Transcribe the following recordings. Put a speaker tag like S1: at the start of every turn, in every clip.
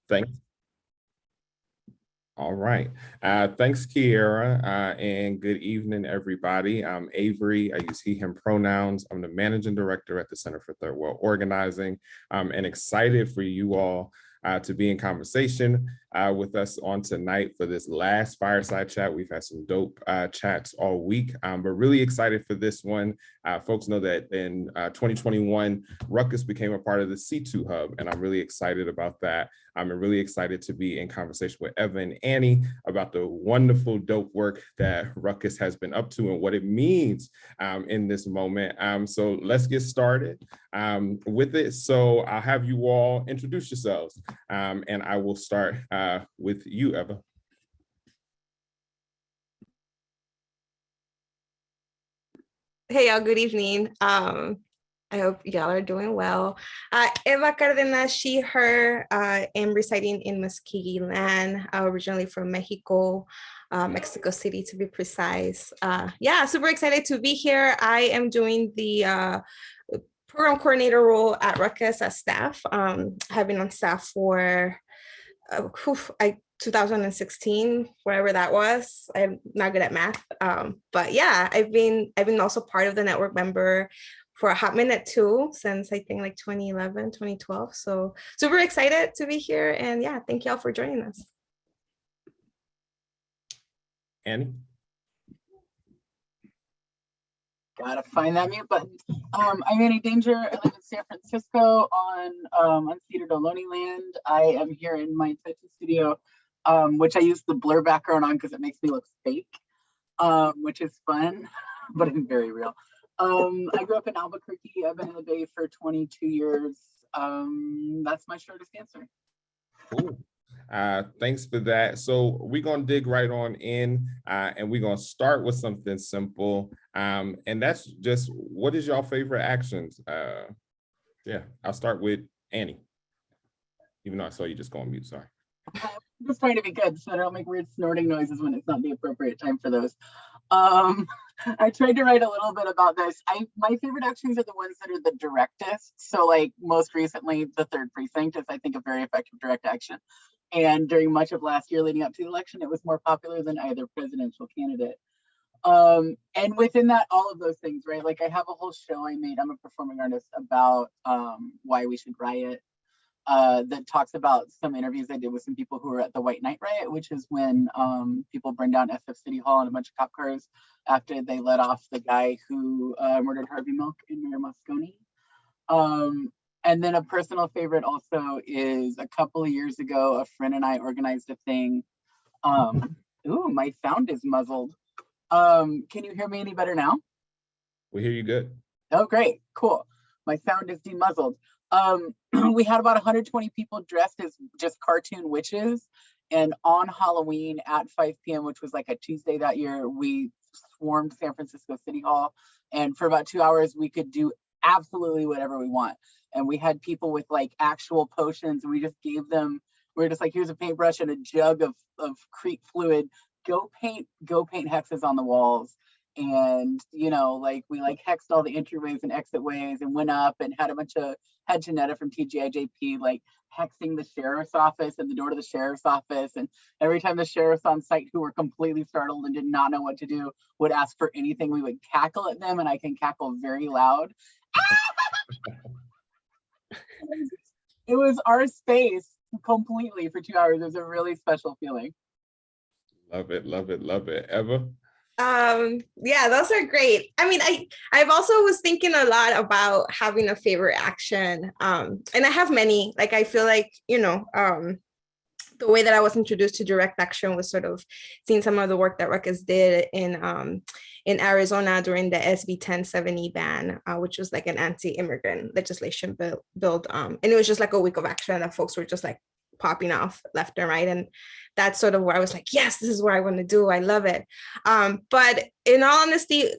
S1: Thanks. All right. Thanks, Kiera, and good evening, everybody. I'm Avery. I use he, him pronouns. I'm the managing director at the Center for Third World Organizing, and excited for you all to be in conversation with us on tonight for this last fireside chat. We've had some dope chats all week, but really excited for this one. Folks know that in 2021, Ruckus became a part of the C2 Hub, and I'm really excited about that. I'm really excited to be in conversation with Eva and Annie about the wonderful, dope work that Ruckus has been up to and what it means in this moment. So let's get started with it. So I'll have you all introduce yourselves, and I will start with you, Eva.
S2: Hey, y'all, good evening. I hope y'all are doing well. Eva Cardenas, she, her, am residing in Muscogee land, originally from Mexico, Mexico City to be precise. Yeah, super excited to be here. I am doing the program coordinator role at Ruckus as staff. I've been on staff for 2016, whatever that was. I'm not good at math, but yeah, I've been also part of the network member for a hot minute too, since I think like 2011, 2012. So super excited to be here, and yeah, thank y'all for joining us.
S1: Annie?
S3: Gotta find that mute button. I'm Annie Danger. I live in San Francisco on unceded Ohlone land. I am here in my Texas studio, which I use the blur background on because it makes me look fake, which is fun, but I'm very real. I grew up in Albuquerque. I've been in the Bay for 22 years. That's my shortest answer.
S1: Cool. Thanks for that. So we're going to dig right on in, and we're going to start with something simple. And that's just, what is y'all favorite actions? Yeah, I'll start with Annie. Even though I saw you just go on mute, sorry.
S3: I'm just trying to be good so I don't make weird snorting noises when it's not the appropriate time for those. I tried to write a little bit about this. My favorite actions are the ones that are the directest. So like most recently, the third precinct is, I think, a very effective direct action. And during much of last year leading up to the election, it was more popular than either presidential candidate. And within that, all of those things, right? Like I have a whole show I made, I'm a performing artist, about why we should riot. That talks about some interviews I did with some people who were at the White Night Riot, which is when people burned down SF City Hall in a bunch of cop cars after they let off the guy who murdered Harvey Milk and Mayor Moscone. And then a personal favorite also is a couple of years ago, a friend and I organized a thing. Ooh, my sound is muzzled. Can you hear me any better now?
S1: We hear you good.
S3: Oh, great, cool. My sound is demuzzled. We had about 120 people dressed as just cartoon witches, and on Halloween at 5 p.m., which was like a Tuesday that year, we swarmed San Francisco City Hall, and for about 2 hours we could do absolutely whatever we want. And we had people with like actual potions, and we just gave them, we were just like, here's a paintbrush and a jug of Crete fluid, go paint hexes on the walls. And you know, like we like hexed all the entryways and exit ways and went up and had Janetta from TGIJP like hexing the sheriff's office and the door to the sheriff's office. And every time the sheriff's on site, who were completely startled and did not know what to do, would ask for anything, we would cackle at them, and I can cackle very loud. It was our space completely for 2 hours. It was a really special feeling.
S1: Love it, love it, love it. Eva?
S2: Yeah, those are great. I mean, I've also was thinking a lot about having a favorite action, and I have many. Like I feel like, you know, the way that I was introduced to direct action was sort of seeing some of the work that Ruckus did in Arizona during the SB 1070 ban, which was like an anti-immigrant legislation bill, and it was just like a week of action that folks were just like popping off left and right. And that's sort of where I was like, yes, this is what I want to do. I love it. But in all honesty,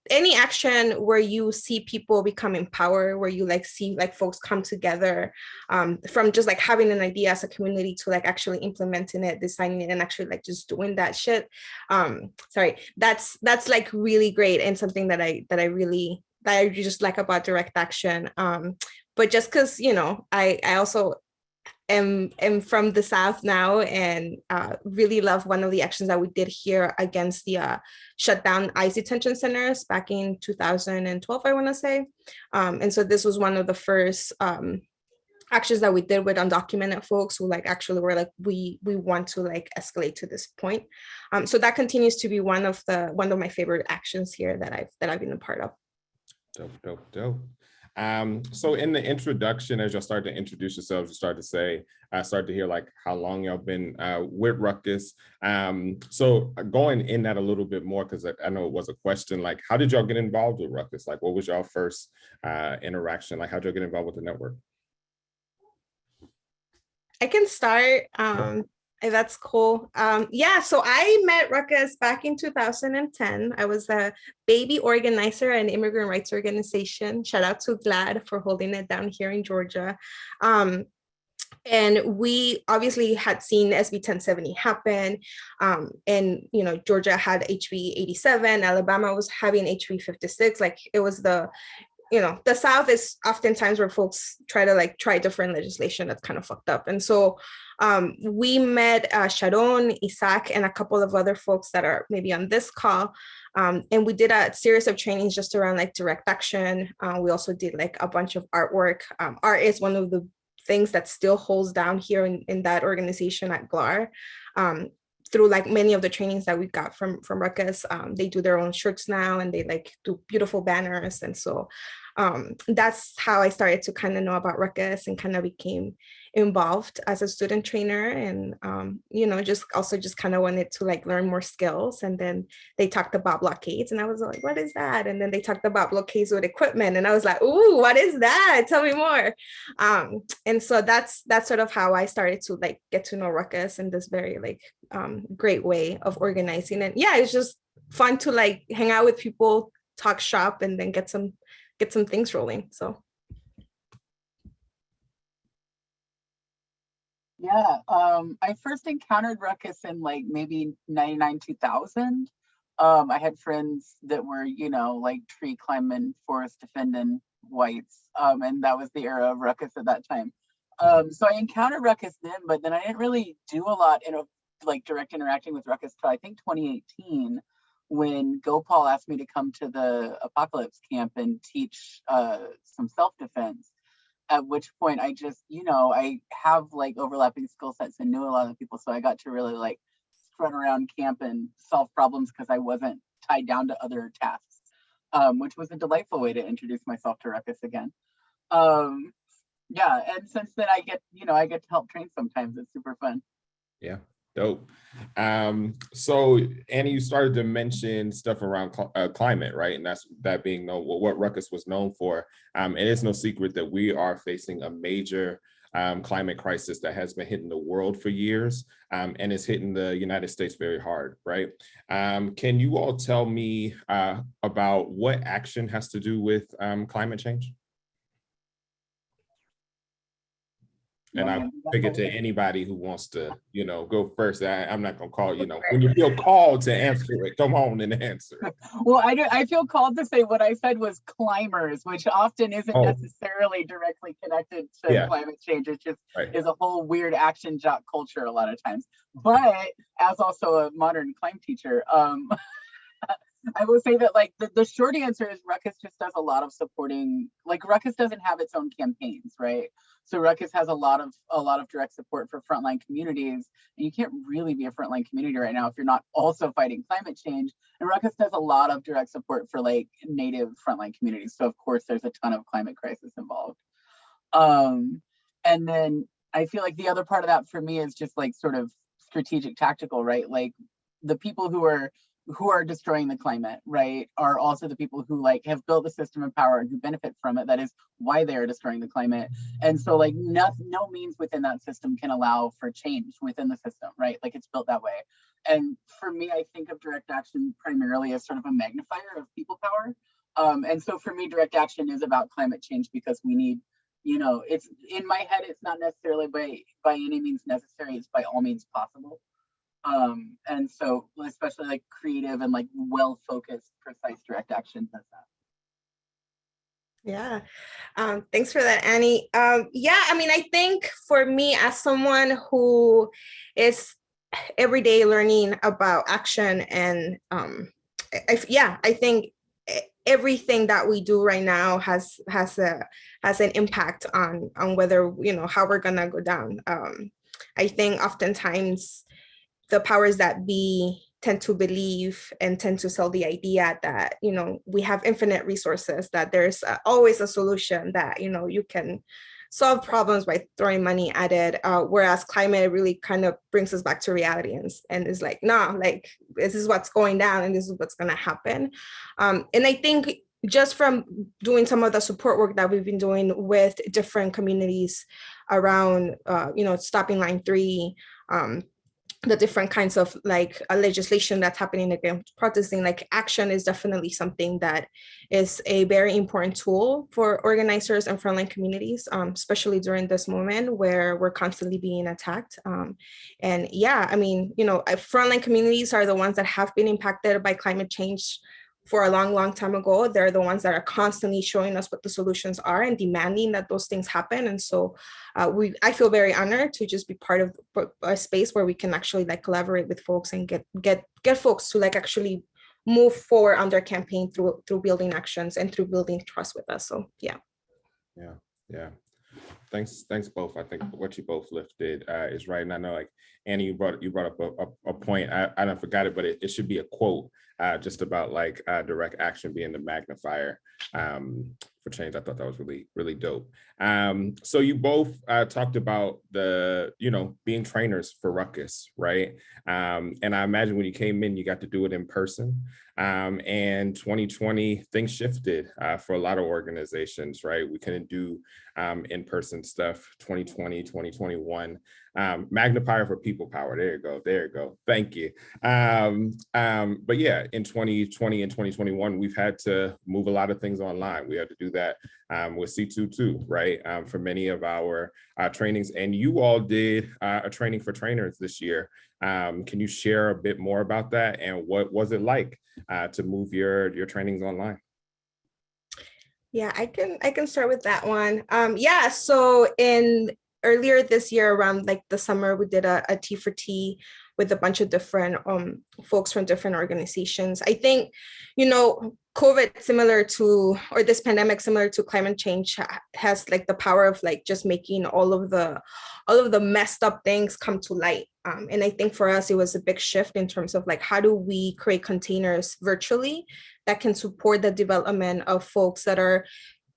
S2: any action where you see people become empowered, where you like see like folks come together, from just like having an idea as a community to like actually implementing it, designing it, and actually like just doing that shit. That's like really great, and something that I just like about direct action. But just because, you know, I also am from the South now, and really love one of the actions that we did here against the shut down ICE detention centers back in 2012, I want to say. And so this was one of the first actions that we did with undocumented folks who like actually were like, we want to like escalate to this point. So that continues to be one of my favorite actions here that I've been a part of.
S1: Dope. So in the introduction, as y'all start to introduce yourselves, you start to say, I started to hear like how long y'all been with Ruckus. So going in that a little bit more, because I know it was a question, like how did y'all get involved with Ruckus? Like what was y'all first interaction? Like how'd y'all get involved with the network?
S2: I can start. If that's cool. Yeah, so I met Ruckus back in 2010. I was a baby organizer at an immigrant rights organization. Shout out to GLAD for holding it down here in Georgia. And we obviously had seen SB 1070 happen. And, you know, Georgia had HB 87, Alabama was having HB 56. Like it was the South is oftentimes where folks try to try different legislation that's kind of fucked up. And so we met Sharon, Isaac, and a couple of other folks that are maybe on this call. And we did a series of trainings just around like direct action. We also did like a bunch of artwork. Art is one of the things that still holds down here in that organization at GLAR. Through like many of the trainings that we got from Ruckus, they do their own shirts now, and they like do beautiful banners. And so that's how I started to kind of know about Ruckus and kind of became involved as a student trainer. And just kind of wanted to like learn more skills. And then they talked about blockades, and I was like, what is that? And then they talked about blockades with equipment, and I was like, ooh, what is that? Tell me more. And so that's sort of how I started to like get to know Ruckus in this very like great way of organizing. And yeah, it's just fun to like hang out with people, talk shop, and then get some things rolling. So
S3: yeah, I first encountered Ruckus in like maybe 99, 2000. I had friends that were, like tree climbing, forest defending whites. And that was the era of Ruckus at that time. So I encountered Ruckus then, but then I didn't really do a lot in like direct interacting with Ruckus till I think 2018, when Gopal asked me to come to the Apocalypse camp and teach some self-defense. At which point I just, I have like overlapping skill sets and knew a lot of people. So I got to really like strut around camp and solve problems because I wasn't tied down to other tasks, which was a delightful way to introduce myself to Ruckus again. Yeah, and since then I get to help train sometimes. It's super fun.
S1: Yeah. Dope. So Annie, you started to mention stuff around climate, right? And that being what Ruckus was known for. It is no secret that we are facing a major climate crisis that has been hitting the world for years, and it's hitting the United States very hard, right? Can you all tell me about what action has to do with climate change? And I'll pick it to anybody who wants to, go first. I'm not gonna call, when you feel called to answer it, come on and answer it.
S3: Well, I feel called to say what I said was climbers, which often isn't necessarily directly connected to climate change. It just is a whole weird action jock culture a lot of times. But as also a modern climb teacher, I will say that like the short answer is Ruckus just does a lot of supporting, like Ruckus doesn't have its own campaigns, right? So Ruckus has a lot of direct support for frontline communities, and you can't really be a frontline community right now if you're not also fighting climate change. And Ruckus does a lot of direct support for like native frontline communities. So of course there's a ton of climate crisis involved. And then I feel like the other part of that for me is just like sort of strategic tactical, right? Like the people who are destroying the climate, right, are also the people who like have built the system of power and who benefit from it. That is why they are destroying the climate. And so like no means within that system can allow for change within the system, right? Like it's built that way. And for me, I think of direct action primarily as sort of a magnifier of people power. And so for me, direct action is about climate change because we need, it's in my head, it's not necessarily by any means necessary, it's by all means possible. And so especially like creative and like well-focused, precise direct action does that.
S2: Yeah. Thanks for that, Annie. Yeah, I mean, I think for me, as someone who is every day learning about action and I think everything that we do right now has an impact on whether, you know, how we're gonna go down. I think oftentimes the powers that be tend to believe and tend to sell the idea that, you know, we have infinite resources, that there's always a solution, that, you know, you can solve problems by throwing money at it, whereas climate really kind of brings us back to reality and is like, nah, like this is what's going down and this is what's going to happen. And I think just from doing some of the support work that we've been doing with different communities around, you know, stopping line 3, the different kinds of like legislation that's happening against protesting, like action is definitely something that is a very important tool for organizers and frontline communities, especially during this moment where we're constantly being attacked. And yeah, I mean, you know, frontline communities are the ones that have been impacted by climate change for a long, long time ago. They're the ones that are constantly showing us what the solutions are and demanding that those things happen. And so I feel very honored to just be part of a space where we can actually like collaborate with folks and get folks to like actually move forward on their campaign through building actions and through building trust with us. So yeah.
S1: Yeah. Thanks both. I think what you both lifted is right. And I know, like Annie, you brought up a point. I don't forgot it, but it should be a quote just about like direct action being the magnifier for change. I thought that was really, really dope. So you both talked about the, you know, being trainers for Ruckus, right? And I imagine when you came in, you got to do it in person. And 2020, things shifted for a lot of organizations, right? We couldn't do in-person stuff. 2020, 2021, magnifier for people power. There you go. Thank you. But yeah, in 2020 and 2021, we've had to move a lot of things online. We had to do that with C22, right? For many of our trainings. And you all did a training for trainers this year. Can you share a bit more about that? And what was it like to move your trainings online?
S2: Yeah, I can start with that one. Yeah, so in earlier this year around like the summer, we did a T for T with a bunch of different folks from different organizations. I think, you know, COVID similar to, or this pandemic similar to climate change has like the power of like just making all of the messed up things come to light. And I think for us, it was a big shift in terms of like, how do we create containers virtually that can support the development of folks that are,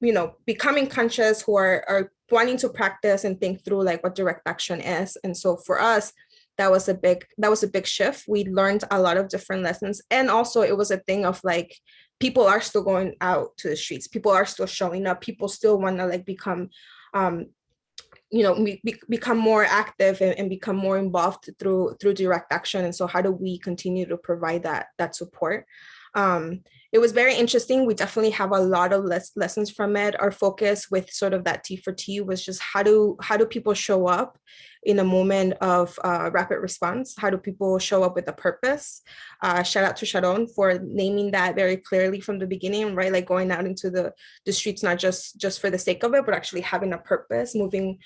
S2: you know, becoming conscious, who are wanting to practice and think through like what direct action is. And so for us, that was a big shift. We learned a lot of different lessons. And also it was a thing of like, people are still going out to the streets. People are still showing up. People still want to like become, you know, become more active and become more involved through direct action. And so how do we continue to provide that support? It was very interesting. We definitely have a lot of lessons from it. Our focus with sort of that T for T was just how do people show up in a moment of rapid response? How do people show up with a purpose? Shout out to Sharon for naming that very clearly from the beginning, right? Like going out into the streets, not just for the sake of it, but actually having a purpose, moving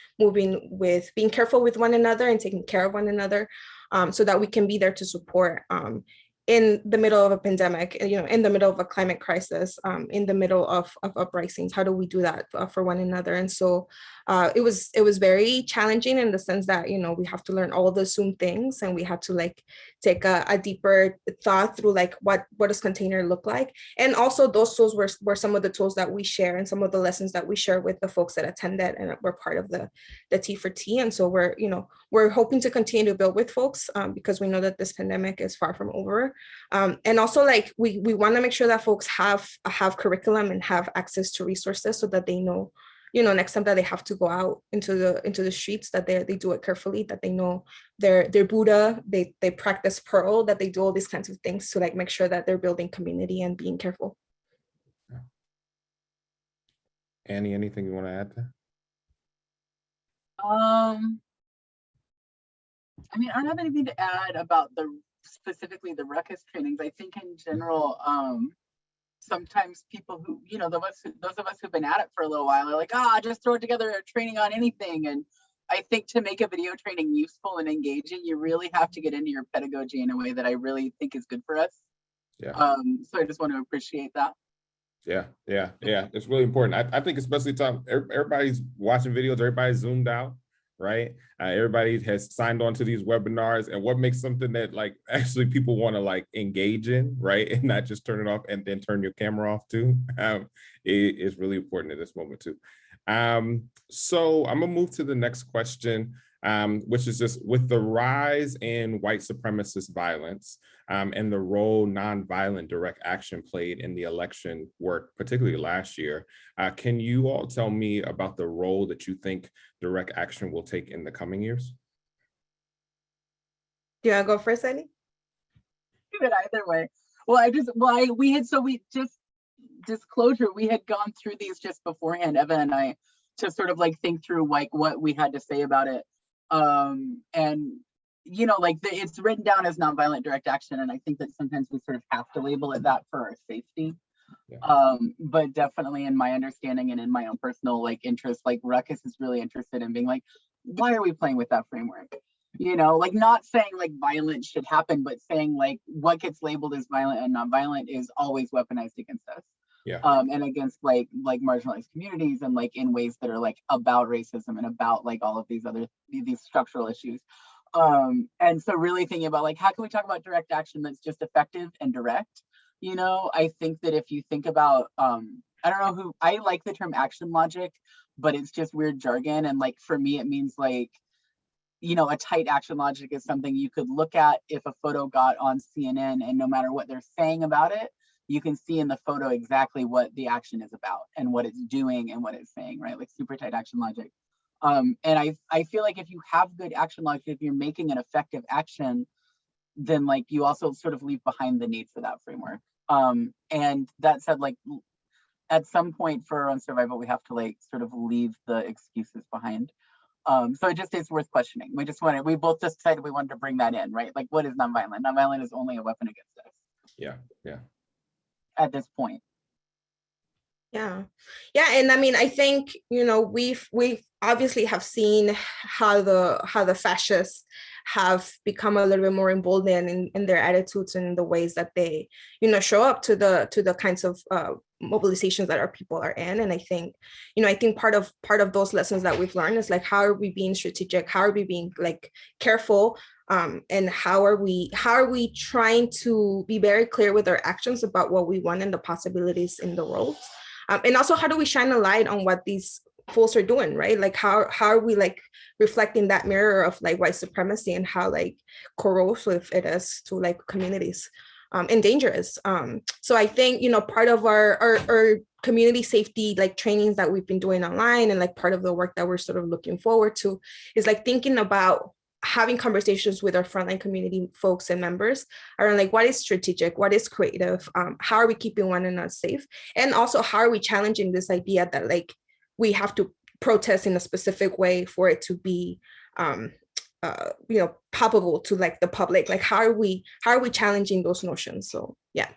S2: with being careful with one another and taking care of one another, so that we can be there to support in the middle of a pandemic, you know, in the middle of a climate crisis, in the middle of uprisings. How do we do that for one another? And so it was very challenging in the sense that, you know, we have to learn all the Zoom things, and we had to like take a deeper thought through like what does container look like. And also those tools were some of the tools that we share and some of the lessons that we share with the folks that attended and were part of the T for T. And so we're hoping to continue to build with folks because we know that this pandemic is far from over. And also like we want to make sure that folks have curriculum and have access to resources so that they know, you know, next time that they have to go out into the streets, that they do it carefully, that they know their Buddha, they practice Pearl, that they do all these kinds of things to like make sure that they're building community and being careful.
S1: Annie, anything you want to add to?
S3: I mean, I don't have anything to add about specifically the Ruckus trainings. I think in general, sometimes people who, those of us who've been at it for a little while are like, just throw together a training on anything. And I think to make a video training useful and engaging, you really have to get into your pedagogy in a way that I really think is good for us.
S1: Yeah.
S3: So I just want to appreciate that.
S1: Yeah. It's really important. I think especially time everybody's watching videos, everybody's zoomed out, right? Everybody has signed on to these webinars, and what makes something that like actually people want to like engage in, right? And not just turn it off and then turn your camera off too. It is really important at this moment too. So I'm gonna move to the next question, which is just with the rise in white supremacist violence and the role nonviolent direct action played in the election work, particularly last year. Can you all tell me about the role that you think direct action will take in the coming years?
S2: Do you want to go first, Annie?
S3: Do it either way. We just disclosure, we had gone through these just beforehand, Eva and I, to sort of like think through like what we had to say about it. And it's written down as nonviolent direct action, and I think that sometimes we sort of have to label it that for our safety. Yeah. But definitely in my understanding and in my own personal like interest, like Ruckus is really interested in being like, why are we playing with that framework? Like not saying like violence should happen, but saying like what gets labeled as violent and nonviolent is always weaponized against us.
S1: Yeah.
S3: And against like marginalized communities, and like in ways that are like about racism and about like all of these structural issues. And so really thinking about like, how can we talk about direct action that's just effective and direct? I think that if you think about, I like the term action logic, but it's just weird jargon. And like, for me, it means like, a tight action logic is something you could look at if a photo got on CNN, and no matter what they're saying about it, you can see in the photo exactly what the action is about and what it's doing and what it's saying, right? Like super tight action logic. And I feel like if you have good action logic, if you're making an effective action, then like you also sort of leave behind the need for that framework. And that said, like at some point for our own survival, we have to like sort of leave the excuses behind. So it just is worth questioning. We both decided we wanted to bring that in, right? Like, what is nonviolent? Nonviolent is only a weapon against us.
S1: Yeah.
S3: At this point.
S2: Yeah. And I mean, I think, we've obviously have seen how the fascists have become a little bit more emboldened in their attitudes and the ways that they, show up to the kinds of mobilizations that our people are in. And I think part of those lessons that we've learned is like, how are we being strategic? How are we being like careful? And how are we trying to be very clear with our actions about what we want and the possibilities in the world? And also, how do we shine a light on what these fools are doing, right? Like, how are we like reflecting that mirror of like white supremacy and how like corrosive it is to like communities and dangerous. So I think, part of our community safety like trainings that we've been doing online, and like part of the work that we're sort of looking forward to is like thinking about having conversations with our frontline community folks and members around like what is strategic, what is creative, how are we keeping one another safe, and also how are we challenging this idea that like we have to protest in a specific way for it to be palpable to like the public. Like how are we challenging those notions? So yeah.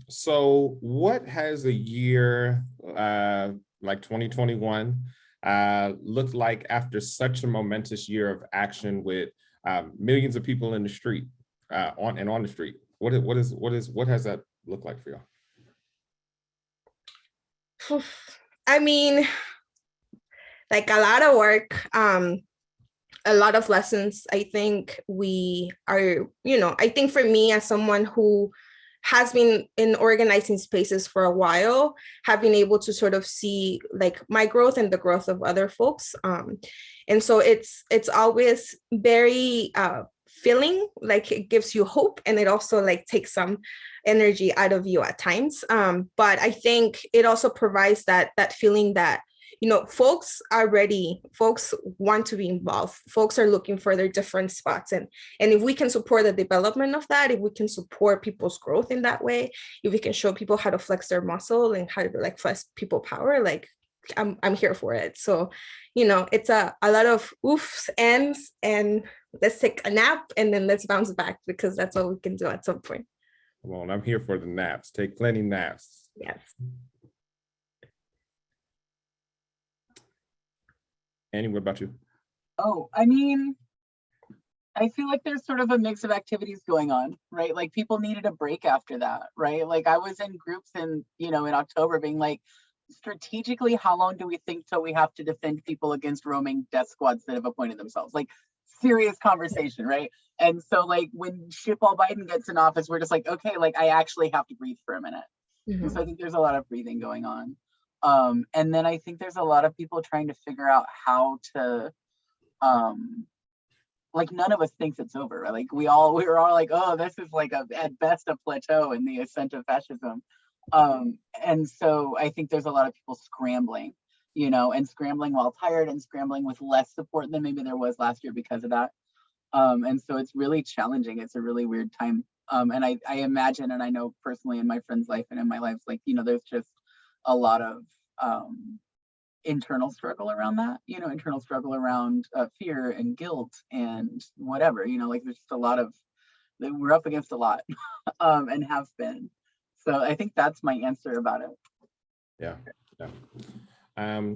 S1: So what has a year like 2021 looked like after such a momentous year of action with millions of people in the street, on the street? What has that looked like for y'all?
S2: I mean, like a lot of work, a lot of lessons. I think we are, I think for me as someone who has been in organizing spaces for a while, have been able to sort of see like my growth and the growth of other folks. And so it's always very feeling like it gives you hope, and it also like takes some energy out of you at times. But I think it also provides that feeling that folks are ready, folks want to be involved, folks are looking for their different spots. And if we can support the development of that, if we can support people's growth in that way, if we can show people how to flex their muscle and how to like flex people power, like I'm here for it. So, it's a lot of oofs, ends, and let's take a nap and then let's bounce back, because that's what we can do at some point.
S1: Come on, I'm here for the naps. Take plenty naps.
S2: Yes.
S1: Annie, what about you?
S3: Oh, I mean, I feel like there's sort of a mix of activities going on, right? Like people needed a break after that, right? Like I was in groups in October being like, strategically, how long do we think till we have to defend people against roaming death squads that have appointed themselves? Like serious conversation, right? And so like when shitball Biden gets in office, we're just like, okay, like I actually have to breathe for a minute.
S2: Mm-hmm.
S3: And so I think there's a lot of breathing going on. And then I think there's a lot of people trying to figure out how to, like none of us thinks it's over. Right? Like we were all like, oh, this is like at best a plateau in the ascent of fascism. And so I think there's a lot of people scrambling, and scrambling while tired and scrambling with less support than maybe there was last year because of that. And so it's really challenging. It's a really weird time. And I imagine, and I know personally in my friend's life and in my life, like, there's just a lot of internal struggle around that, internal struggle around fear and guilt and whatever, like there's just a lot of, we're up against a lot and have been. So I think that's my answer about it.
S1: Yeah.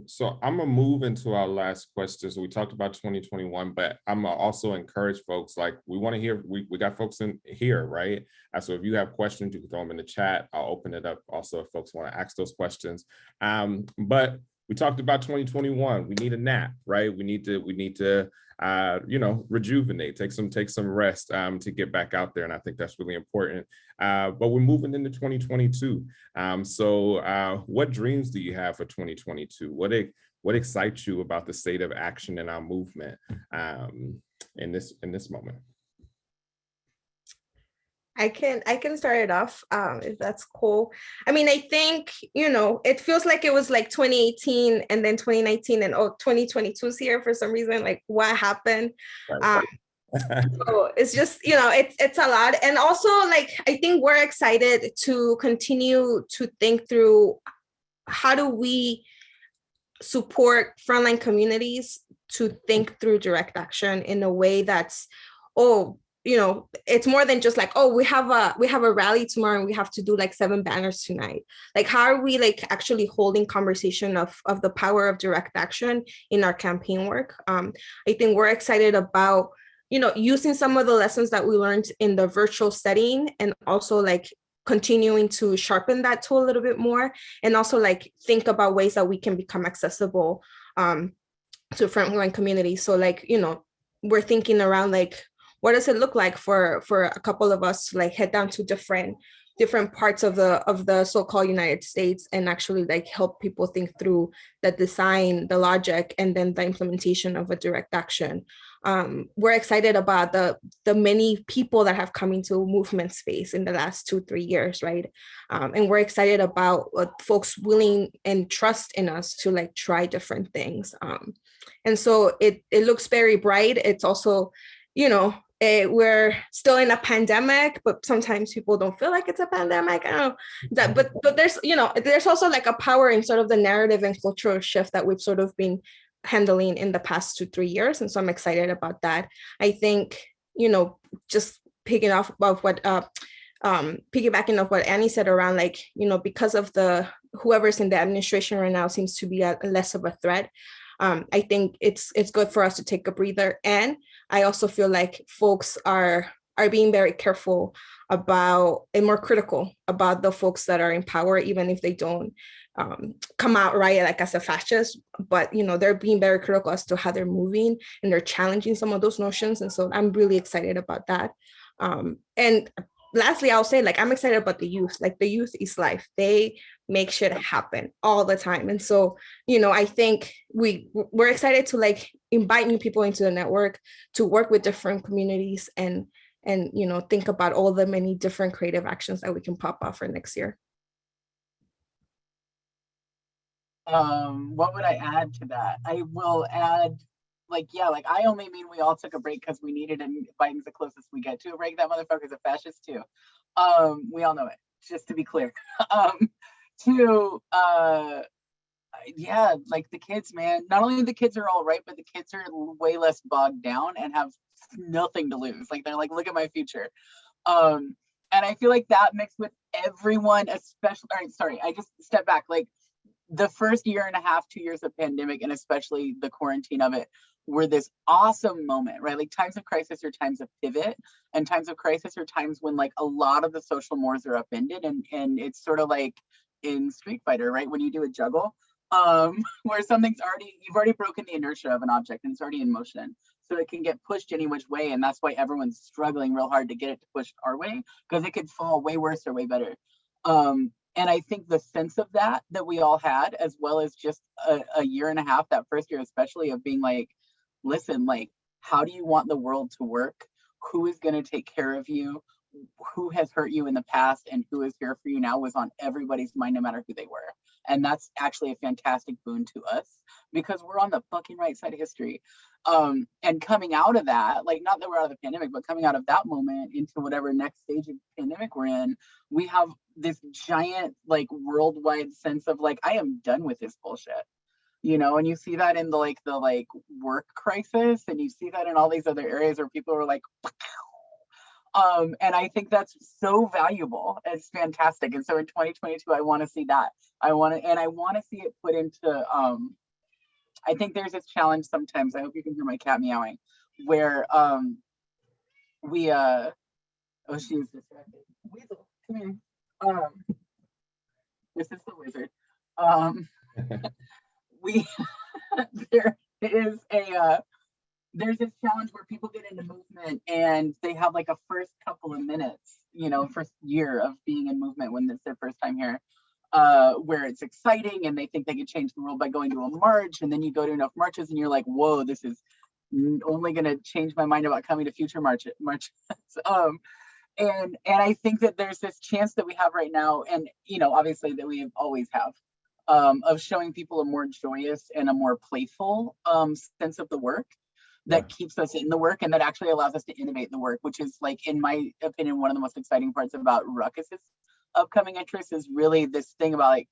S1: So I'm gonna move into our last question. So we talked about 2021, but I'm gonna also encourage folks, like we want to hear, we got folks in here, right? So if you have questions, you can throw them in the chat. I'll open it up also if folks want to ask those questions. But we talked about 2021. We need a nap, right? We need to rejuvenate, take some rest to get back out there. And I think that's really important. But we're moving into 2022. So what dreams do you have for 2022? What excites you about the state of action in our movement in this moment?
S2: I can start it off if that's cool. I mean, I think, it feels like it was like 2018 and then 2019 and 2022 is here for some reason. Like what happened?
S1: Right.
S2: So it's just, it's a lot. And also like, I think we're excited to continue to think through how do we support frontline communities to think through direct action in a way that's, it's more than just like, we have a rally tomorrow and we have to do like 7 banners tonight. Like, how are we like actually holding conversation of the power of direct action in our campaign work? I think we're excited about, using some of the lessons that we learned in the virtual setting and also like continuing to sharpen that tool a little bit more and also like think about ways that we can become accessible to frontline communities. So like, we're thinking around like, what does it look like for a couple of us to like head down to different parts of the so-called United States and actually like help people think through the design, the logic, and then the implementation of a direct action. We're excited about the many people that have come into movement space in the last 2-3 years, right? And we're excited about folks willing and trust in us to like try different things. And so it looks very bright. It's also, we're still in a pandemic, but sometimes people don't feel like it's a pandemic. I don't know that, but there's, there's also like a power in sort of the narrative and cultural shift that we've sort of been handling in the past 2-3 years. And so I'm excited about that. I think, just piggybacking off what Annie said around like, because of whoever's in the administration right now seems to be less of a threat. I think it's good for us to take a breather. And I also feel like folks are being very careful about and more critical about the folks that are in power, even if they don't come out right like as a fascist, but they're being very critical as to how they're moving and they're challenging some of those notions. And so I'm really excited about that. And lastly, I'll say like I'm excited about the youth. Like the youth is life. They make shit happen all the time. And so, I think we're excited to like invite new people into the network to work with different communities and think about all the many different creative actions that we can pop off for next year.
S3: What would I add to that? I will add I only mean we all took a break because we needed it, and Biden's the closest we get to a break. That motherfucker's a fascist too. We all know it, just to be clear. Yeah, like the kids, man. Not only the kids are all right, but the kids are way less bogged down and have nothing to lose. Like they're like, look at my future. Um, and I feel like that mixed with everyone, especially, all right, sorry, I just step back. Like the first year and a half, 2 years of pandemic, and especially the quarantine of it, were this awesome moment, right? Like times of crisis are times of pivot, and times of crisis are times when like a lot of the social mores are upended, and it's sort of like in Street Fighter, right? When you do a juggle, where something's already, you've already broken the inertia of an object and it's already in motion. So it can get pushed any which way. And that's why everyone's struggling real hard to get it to push our way, because it could fall way worse or way better. And I think the sense of that we all had, as well as just a year and a half, that first year especially, of being like, listen, like, how do you want the world to work? Who is going to take care of you? Who has hurt you in the past and who is here for you now, was on everybody's mind, no matter who they were. And that's actually a fantastic boon to us, because we're on the fucking right side of history. And coming out of that, like, not that we're out of the pandemic, but coming out of that moment into whatever next stage of pandemic we're in, we have this giant, like, worldwide sense of like, I am done with this bullshit. You know, and you see that in the work crisis, and you see that in all these other areas where people are like, and I think that's so valuable. It's fantastic. And so in 2022, I want to see that. I want to see it put into, I think there's this challenge sometimes, I hope you can hear my cat meowing, where we, oh, she is distracted. Weasel, come here. This is the wizard. We, there is a, there's this challenge where people get into movement and they have like a first couple of minutes, you know, first year of being in movement when it's their first time here, where it's exciting and they think they can change the world by going to a march. And then you go to enough marches and you're like, whoa, this is only going to change my mind about coming to future marches. And I think that there's this chance that we have right now, and, you know, obviously that we always have, of showing people a more joyous and a more playful sense of the work that keeps us in the work, and that actually allows us to innovate the work, which is, like, in my opinion, one of the most exciting parts about Ruckus's upcoming interest, is really this thing about, like,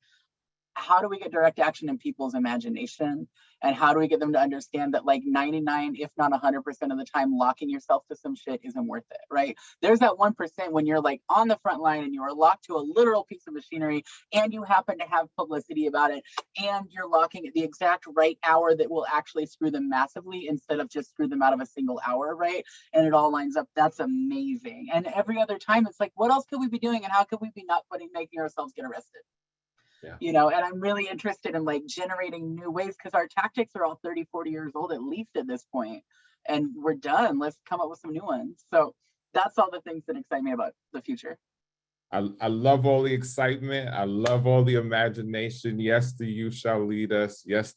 S3: how do we get direct action in people's imagination, and how do we get them to understand that, like, 99, if not 100% of the time, locking yourself to some shit isn't worth it, right? There's that 1% when you're, like, on the front line and you are locked to a literal piece of machinery, and you happen to have publicity about it, and you're locking at the exact right hour that will actually screw them massively instead of just screw them out of a single hour, right? And it all lines up. That's amazing. And every other time it's like, what else could we be doing, and how could we be not making ourselves get arrested? Yeah. You know, and I'm really interested in, like, generating new ways, because our tactics are all 30, 40 years old, at least at this point, and we're done. Let's come up with some new ones. So that's all the things that excite me about the future.
S1: I love all the excitement. I love all the imagination. Yes, the youth shall lead us. Yes,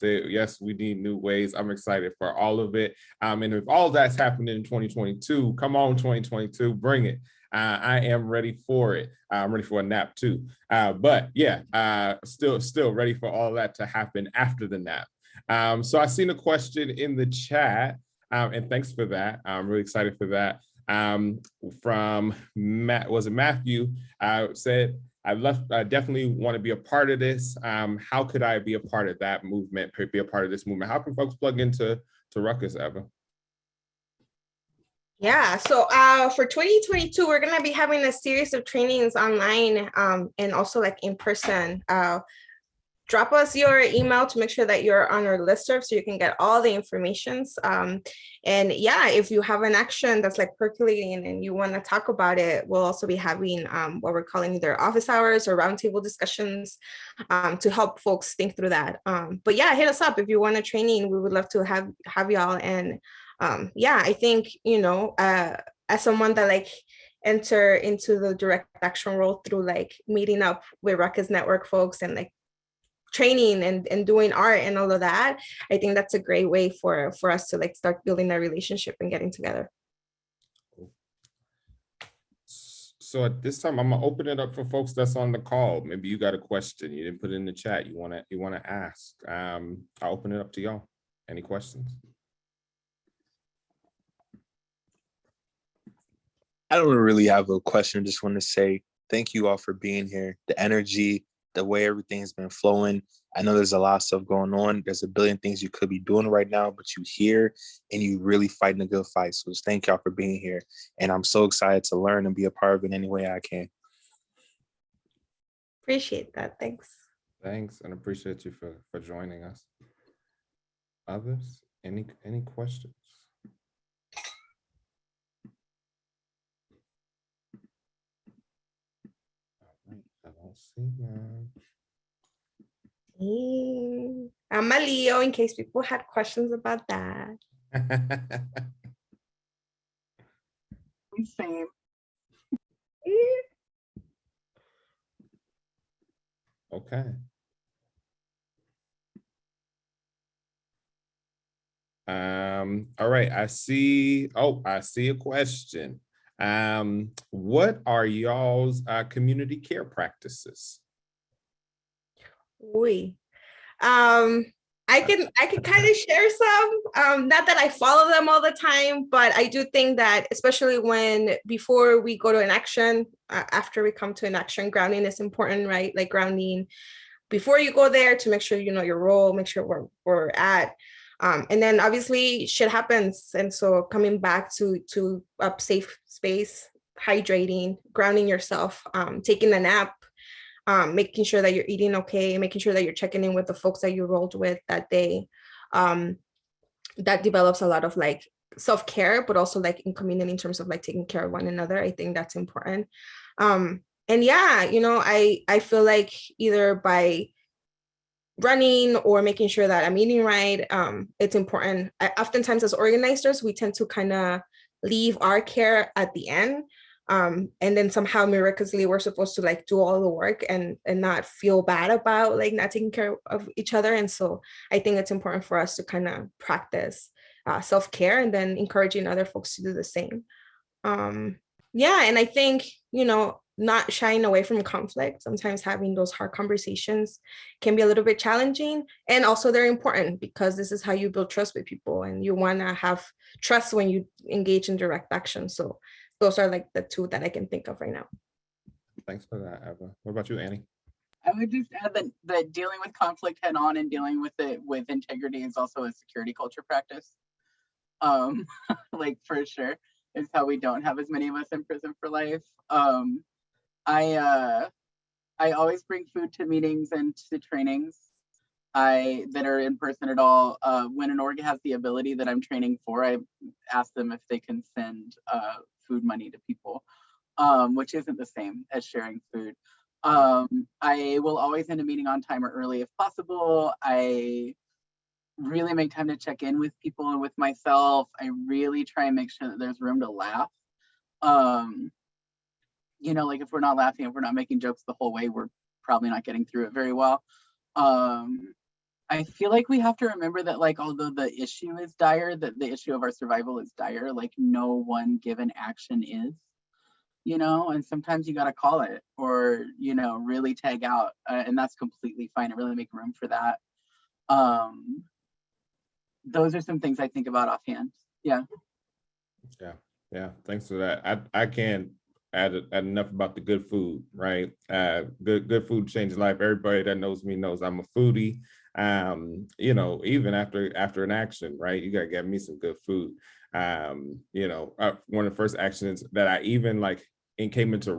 S1: we need new ways. I'm excited for all of it. And if all that's happening in 2022, come on, 2022, bring it. I am ready for it. I'm ready for a nap too. But yeah, still ready for all that to happen after the nap. So I seen a question in the chat, and thanks for that. I'm really excited for that. From Matt, was it Matthew? Said, I definitely want to be a part of this. How could I be a part of that movement, be a part of this movement? How can folks plug into Ruckus, Eva?
S2: Yeah, so for 2022, we're going to be having a series of trainings online and also, like, in person. Drop us your email to make sure that you're on our listserv so you can get all the informations. And yeah, if you have an action that's, like, percolating and you want to talk about it, we'll also be having what we're calling either office hours or roundtable discussions to help folks think through that. But yeah, hit us up if you want a training. We would love to have y'all. And yeah, I think, you know, as someone that, like, enter into the direct action role through, like, meeting up with Ruckus Network folks and, like, training and doing art and all of that, I think that's a great way for us to, like, start building that relationship and getting together.
S1: So at this time, I'm gonna open it up for folks that's on the call. Maybe you got a question you didn't put it in the chat, you wanna ask. I'll open it up to y'all. Any questions?
S4: I don't really have a question. Just want to say thank you all for being here. The energy the way everything's been flowing. I know there's a lot of stuff going on. There's a billion things you could be doing right now, but you here and you really fighting a good fight. So just thank y'all for being here. And I'm so excited to learn and be a part of it any way I can.
S2: Appreciate that. Thanks.
S1: Thanks, and appreciate you for joining us. Others, any questions? I don't see that.
S2: I'm a Leo in case people had questions about that.
S3: Same.
S1: Okay. All right, I see a question. What are y'all's community care practices?
S2: I can kind of share some, not that I follow them all the time, but I do think that especially before we go to an action, after we come to an action, grounding is important, right? Like grounding before you go there to make sure you know your role, make sure where we're at. And then obviously shit happens. And so coming back to a safe space, hydrating, grounding yourself, taking a nap, making sure that you're eating okay, making sure that you're checking in with the folks that you rolled with that day. That develops a lot of like self-care, but also like in community in terms of like taking care of one another. I think that's important. And yeah, you know, I feel like either by running or making sure that I'm eating right, it's important. Oftentimes as organizers, we tend to kind of leave our care at the end. And then somehow miraculously we're supposed to like do all the work and not feel bad about like not taking care of each other. And so I think it's important for us to kind of practice self-care and then encouraging other folks to do the same. Yeah, and I think, you know, not shying away from conflict. Sometimes having those hard conversations can be a little bit challenging, and also they're important because this is how you build trust with people, and you want to have trust when you engage in direct action. So those are like the two that I can think of right now.
S1: Thanks for that, Eva. What about you, Annie?
S3: I would just add that dealing with conflict head on and dealing with it with integrity is also a security culture practice. Like for sure, is how we don't have as many of us in prison for life. I always bring food to meetings and to trainings that are in person at all. When an org has the ability that I'm training for, I ask them if they can send food money to people, which isn't the same as sharing food. I will always end a meeting on time or early if possible. I really make time to check in with people and with myself. I really try and make sure that there's room to laugh. You know, like if we're not laughing, if we're not making jokes the whole way, we're probably not getting through it very well. I feel like we have to remember that, like, although the issue is dire, that the issue of our survival is dire, like no one given action is, you know, and sometimes you got to call it or, you know, really tag out, and that's completely fine. I really make room for that. Those are some things I think about offhand. Yeah.
S1: Thanks for that. I can't add enough about the good food, right? Good food changes life. Everybody that knows me knows I'm a foodie. You know, even after an action, right? You gotta get me some good food. You know, one of the first actions that I even like came into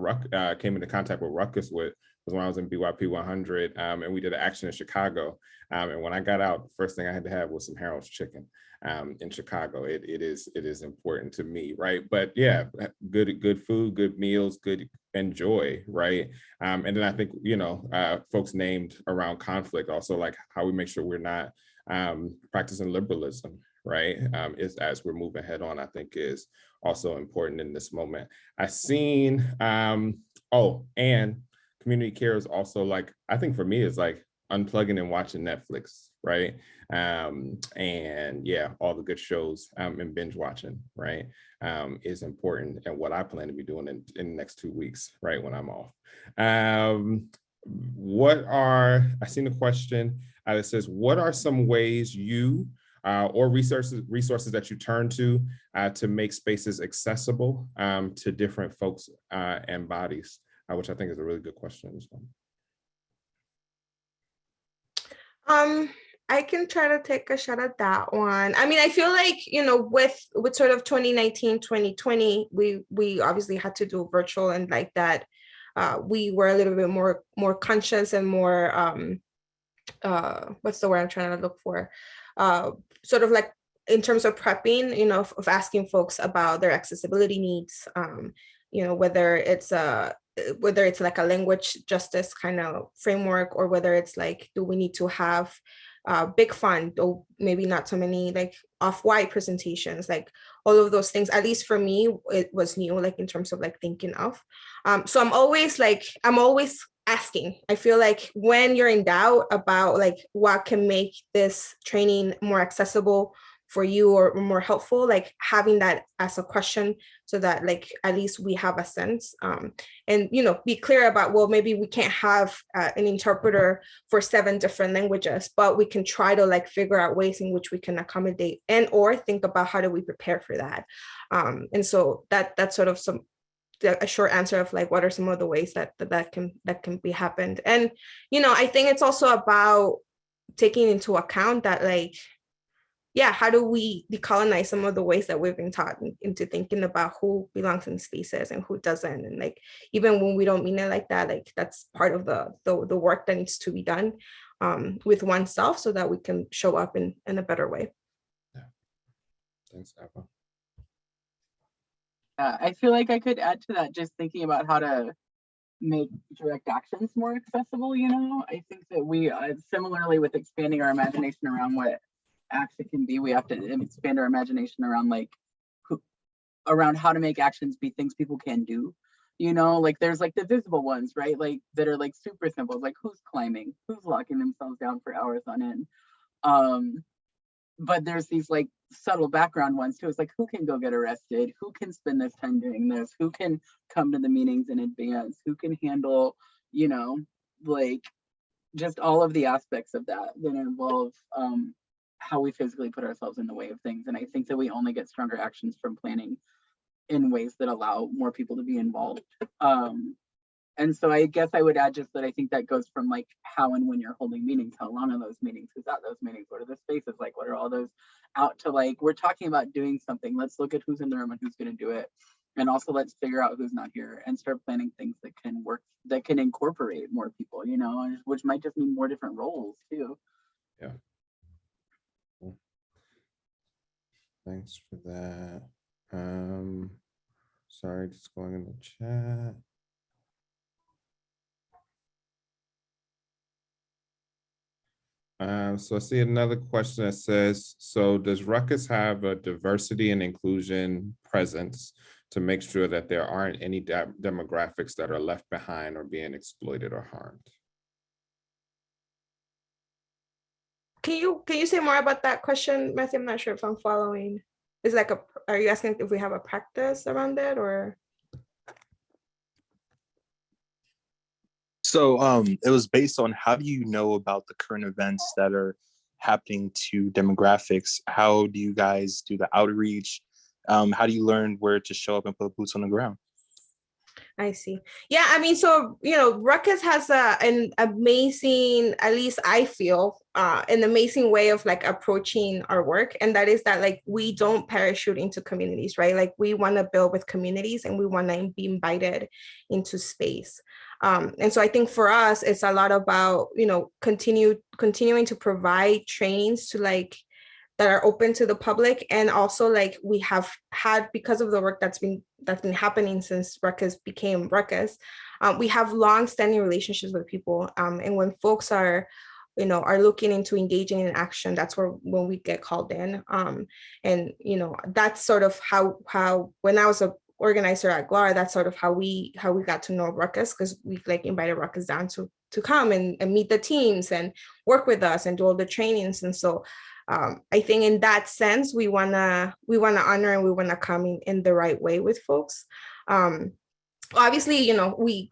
S1: contact with Ruckus with was when I was in BYP 100, and we did an action in Chicago. And when I got out, the first thing I had to have was some Harold's chicken. In Chicago, it is important to me, right? But yeah, good food, good meals, good enjoy, right? And then I think, you know, folks named around conflict, also like how we make sure we're not practicing liberalism, right? Is as we're moving head on, I think is also important in this moment. I've seen, and community care is also like, I think for me is like unplugging and watching Netflix, right? And yeah, all the good shows and binge watching, right, is important, and what I plan to be doing in the next 2 weeks, right, when I'm off. I seen a question that says, what are some ways you or resources that you turn to make spaces accessible to different folks and bodies, which I think is a really good question.
S2: I can try to take a shot at that one. I mean, I feel like, with sort of 2019, 2020, we obviously had to do virtual, and like that, we were a little bit more conscious and more what's the word I'm trying to look for? Sort of like in terms of prepping, of asking folks about their accessibility needs, whether it's like a language justice kind of framework, or whether it's like, do we need to have big font, or maybe not so many like off-white presentations, like all of those things. At least for me, it was new, like in terms of like thinking of. So I'm always asking. I feel like when you're in doubt about like what can make this training more accessible for you or more helpful, like having that as a question, so that like at least we have a sense, and be clear about, well, maybe we can't have an interpreter for 7 different languages, but we can try to like figure out ways in which we can accommodate, and or think about how do we prepare for that. And so that's sort of a short answer of like what are some of the ways that can be happened. And I think it's also about taking into account that, like, yeah, how do we decolonize some of the ways that we've been taught into thinking about who belongs in spaces and who doesn't? And like, even when we don't mean it like that, like that's part of the work that needs to be done with oneself, so that we can show up in a better way.
S1: Yeah. Thanks, Eva.
S3: I feel like I could add to that, just thinking about how to make direct actions more accessible. I think that we similarly with expanding our imagination around what action can be, we have to expand our imagination around around how to make actions be things people can do. Like there's like the visible ones, right? Like that are like super simple, like who's climbing, who's locking themselves down for hours on end. But there's these like subtle background ones too. It's like, who can go get arrested? Who can spend this time doing this? Who can come to the meetings in advance? Who can handle, like just all of the aspects of that involve how we physically put ourselves in the way of things. And I think that we only get stronger actions from planning in ways that allow more people to be involved. And so I guess I would add just that I think that goes from like how and when you're holding meetings, how long are those meetings, who's at those meetings, what are the spaces like, what are all those, out to like, we're talking about doing something, let's look at who's in the room and who's going to do it. And also let's figure out who's not here and start planning things that can work, that can incorporate more people, which might just mean more different roles too.
S1: Yeah. Cool. Thanks for that. Sorry, just going in the chat. So I see another question that says, so does Ruckus have a diversity and inclusion presence to make sure that there aren't any demographics that are left behind or being exploited or harmed?
S2: Can you say more about that question, Matthew? I'm not sure if I'm following. Is like are you asking if we have a practice around it, or?
S4: So it was based on, how do you know about the current events that are happening to demographics? How do you guys do the outreach? How do you learn where to show up and put boots on the ground?
S2: I see. Yeah, I mean, so, Ruckus has an amazing, at least I feel, an amazing way of like approaching our work. And that is that like, we don't parachute into communities, right? Like we want to build with communities and we want to be invited into space. And so I think for us, it's a lot about, continuing to provide trainings to like, that are open to the public. And also like we have had, because of the work that's been happening since Ruckus became Ruckus, we have long-standing relationships with people. And when folks are looking into engaging in action, that's when we get called in. And that's sort of how when I was a organizer at GLAR, that's sort of how we got to know Ruckus, because we like invited Ruckus down to come and meet the teams and work with us and do all the trainings. And so I think in that sense, we wanna honor and we wanna come in the right way with folks. Obviously,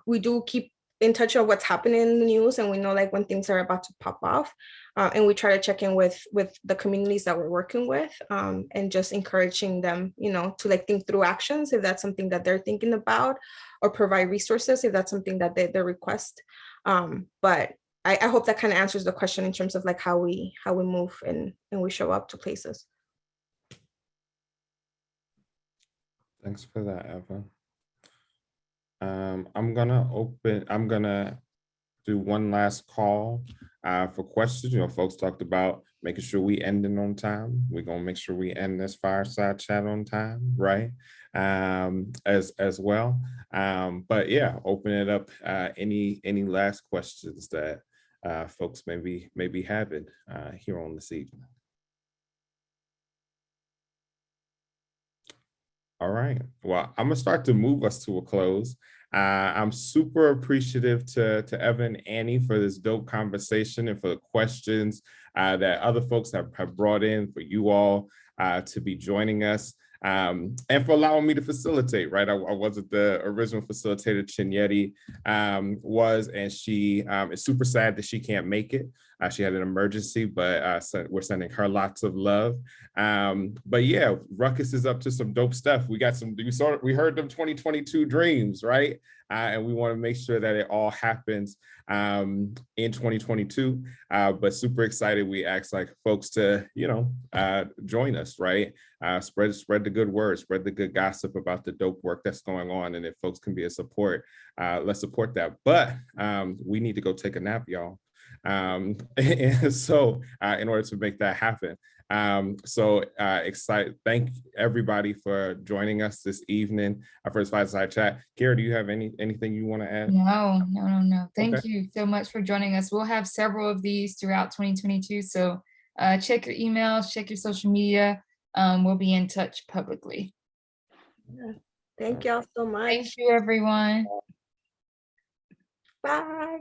S2: we do keep in touch of what's happening in the news, and we know like when things are about to pop off, and we try to check in with the communities that we're working with, and just encouraging them, to like think through actions if that's something that they're thinking about, or provide resources if that's something that they request. But I hope that kind of answers the question in terms of like how we move and we show up to places.
S1: Thanks for that, Eva. I'm gonna do one last call for questions. You know, folks talked about making sure we ending on time. We're gonna make sure we end this fireside chat on time, right? As well. But yeah, open it up. Any last questions that folks maybe having here on this evening? All right. Well, I'm gonna start to move us to a close. I'm super appreciative to Evan and Annie for this dope conversation and for the questions that other folks have brought in for you all to be joining us. And for allowing me to facilitate, right? I wasn't the original facilitator, Chinyeti was, and she is super sad that she can't make it. She had an emergency, but so we're sending her lots of love. But yeah, Ruckus is up to some dope stuff. We heard them 2022 dreams, right? And we want to make sure that it all happens in 2022. But super excited. We asked like folks to, join us, right? Spread the good word, spread the good gossip about the dope work that's going on. And if folks can be a support, let's support that. But we need to go take a nap, y'all. And so in order to make that happen. Excited. Thank everybody for joining us this evening. Our first Fireside Chat. Kara, do you have anything you want to add?
S5: No. Thank you so much for joining us. We'll have several of these throughout 2022. So check your emails, check your social media. We'll be in touch publicly.
S2: Thank y'all so much.
S5: Thank you, everyone.
S2: Bye.